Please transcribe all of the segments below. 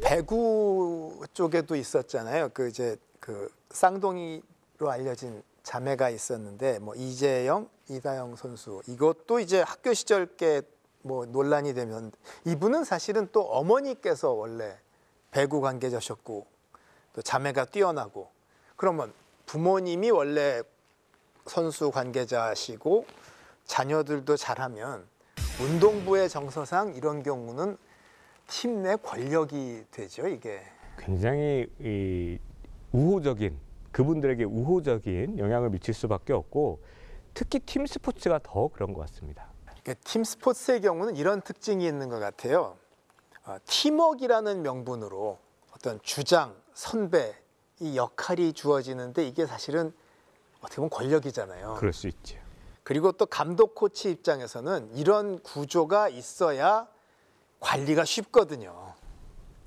배구 쪽에도 있었잖아요. 그 쌍둥이로 알려진 자매가 있었는데 뭐 이재영, 이다영 선수 이것도 이제 학교 시절 께 뭐 논란이 되면 이분은 사실은 또 어머니께서 원래 배구 관계자셨고 또 자매가 뛰어나고 그러면 부모님이 원래 선수 관계자시고 자녀들도 잘하면 운동부의 정서상 이런 경우는 팀 내 권력이 되죠, 이게. 굉장히 그분들에게 우호적인 영향을 미칠 수밖에 없고 특히 팀 스포츠가 더 그런 것 같습니다. 그러니까 팀 스포츠의 경우는 이런 특징이 있는 것 같아요. 팀워크라는 명분으로 어떤 주장, 선배 이 역할이 주어지는데 이게 사실은 어떻게 보면 권력이잖아요. 그럴 수 있죠. 그리고 또 감독 코치 입장에서는 이런 구조가 있어야 관리가 쉽거든요.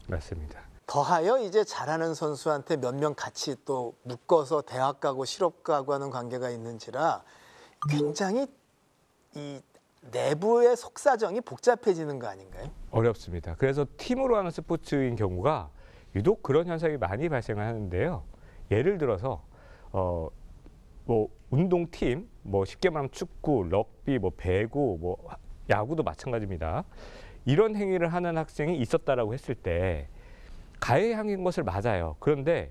맞습니다. 더하여 이제 잘하는 선수한테 몇 명 같이 또 묶어서 대학 가고 실업 가고 하는 관계가 있는지라 굉장히 이 내부의 속사정이 복잡해지는 거 아닌가요? 어렵습니다. 그래서 팀으로 하는 스포츠인 경우가 유독 그런 현상이 많이 발생하는데요. 예를 들어서 뭐 운동팀, 뭐 쉽게 말하면 축구, 럭비, 뭐 배구, 뭐 야구도 마찬가지입니다. 이런 행위를 하는 학생이 있었다라고 했을 때 가해행위인 것을 맞아요. 그런데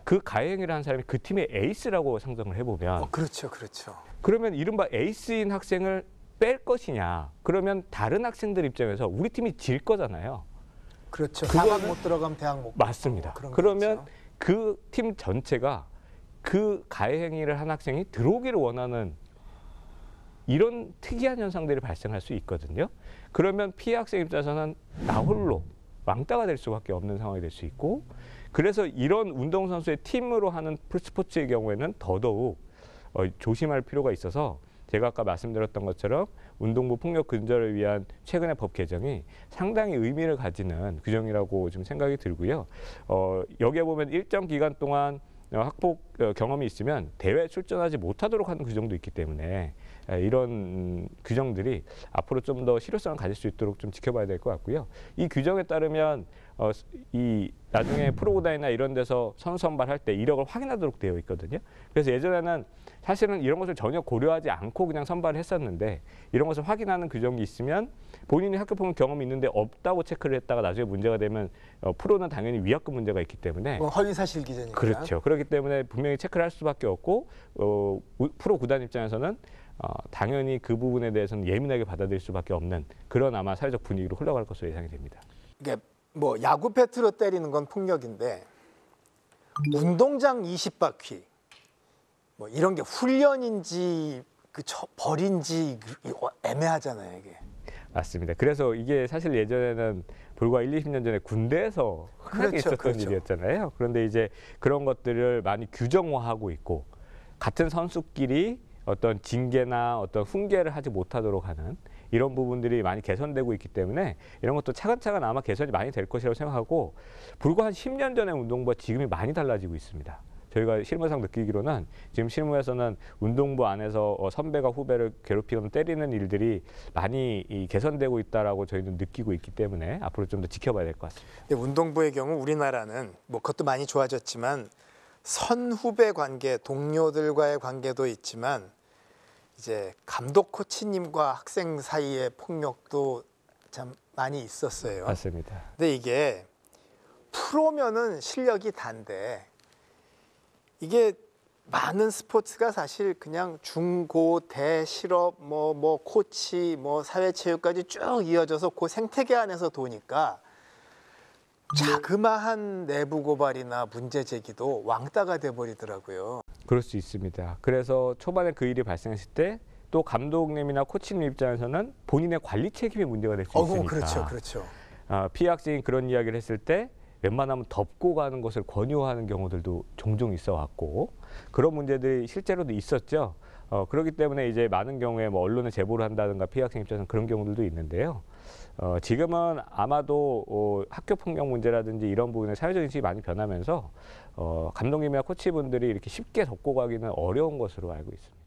그 가해행위를 한 사람이 그 팀의 에이스라고 상정을 해보면 그렇죠, 그렇죠. 그러면 이른바 에이스인 학생을 뺄 것이냐? 그러면 다른 학생들 입장에서 우리 팀이 질 거잖아요. 그렇죠. 대학 못 들어가면 대학 못. 맞습니다. 그러면 그 팀 전체가 그 가해 행위를 한 학생이 들어오기를 원하는 이런 특이한 현상들이 발생할 수 있거든요. 그러면 피해 학생 입장에서는 나 홀로 왕따가 될 수밖에 없는 상황이 될 수 있고 그래서 이런 운동선수의 팀으로 하는 스포츠의 경우에는 더더욱 조심할 필요가 있어서 제가 아까 말씀드렸던 것처럼 운동부 폭력 근절을 위한 최근의 법 개정이 상당히 의미를 가지는 규정이라고 좀 생각이 들고요. 여기에 보면 일정 기간 동안 학폭 경험이 있으면 대회 출전하지 못하도록 하는 규정도 있기 때문에 이런 규정들이 앞으로 좀 더 실효성을 가질 수 있도록 좀 지켜봐야 될 것 같고요. 이 규정에 따르면 이 나중에 프로구단이나 이런 데서 선수 선발할 때 이력을 확인하도록 되어 있거든요. 그래서 예전에는 사실은 이런 것을 전혀 고려하지 않고 그냥 선발을 했었는데 이런 것을 확인하는 규정이 있으면 본인이 학교폭력 경험이 있는데 없다고 체크를 했다가 나중에 문제가 되면 프로는 당연히 위약금 문제가 있기 때문에 허위사실 기재니까. 그렇죠. 그렇기 때문에 분명히 체크를 할 수밖에 없고 프로 구단 입장에서는 당연히 그 부분에 대해서는 예민하게 받아들일 수밖에 없는 그런 아마 사회적 분위기로 흘러갈 것으로 예상이 됩니다. 이게 뭐 야구 배트로 때리는 건 폭력인데 운동장 20바퀴 뭐 이런 게 훈련인지 벌인지 애매하잖아요, 이게. 맞습니다. 그래서 이게 사실 예전에는 불과 1, 20년 전에 군대에서 흔하게 있었던 일이었잖아요. 그런데 이제 그런 것들을 많이 규정화하고 있고 같은 선수끼리 어떤 징계나 어떤 훈계를 하지 못하도록 하는 이런 부분들이 많이 개선되고 있기 때문에 이런 것도 차근차근 아마 개선이 많이 될 것이라고 생각하고 불과 한 10년 전의 운동부와 지금이 많이 달라지고 있습니다. 저희가 실무상 느끼기로는 지금 실무에서는 운동부 안에서 선배가 후배를 괴롭히거나 때리는 일들이 많이 개선되고 있다라고 저희는 느끼고 있기 때문에 앞으로 좀 더 지켜봐야 될 것 같습니다. 근데 운동부의 경우 우리나라는 뭐 그것도 많이 좋아졌지만 선후배 관계, 동료들과의 관계도 있지만 이제 감독 코치님과 학생 사이의 폭력도 참 많이 있었어요. 맞습니다. 근데 이게 프로면은 실력이 단데 이게 많은 스포츠가 사실 그냥 중고 대 실업 뭐 코치 뭐 사회체육까지 쭉 이어져서 그 생태계 안에서 도니까 자그마한 내부 고발이나 문제 제기도 왕따가 돼버리더라고요. 그럴 수 있습니다. 그래서 초반에 그 일이 발생했을 때 또 감독님이나 코치님 입장에서는 본인의 관리 책임이 문제가 될 수 있으니까. 그렇죠, 그렇죠. 피해 학생이 그런 이야기를 했을 때 웬만하면 덮고 가는 것을 권유하는 경우들도 종종 있어 왔고 그런 문제들이 실제로도 있었죠. 그렇기 때문에 이제 많은 경우에 뭐 언론에 제보를 한다든가 피해 학생 입장에서는 그런 경우들도 있는데요. 지금은 아마도 학교 폭력 문제라든지 이런 부분에 사회적 인식이 많이 변하면서 감독님이나 코치분들이 이렇게 쉽게 덮고 가기는 어려운 것으로 알고 있습니다.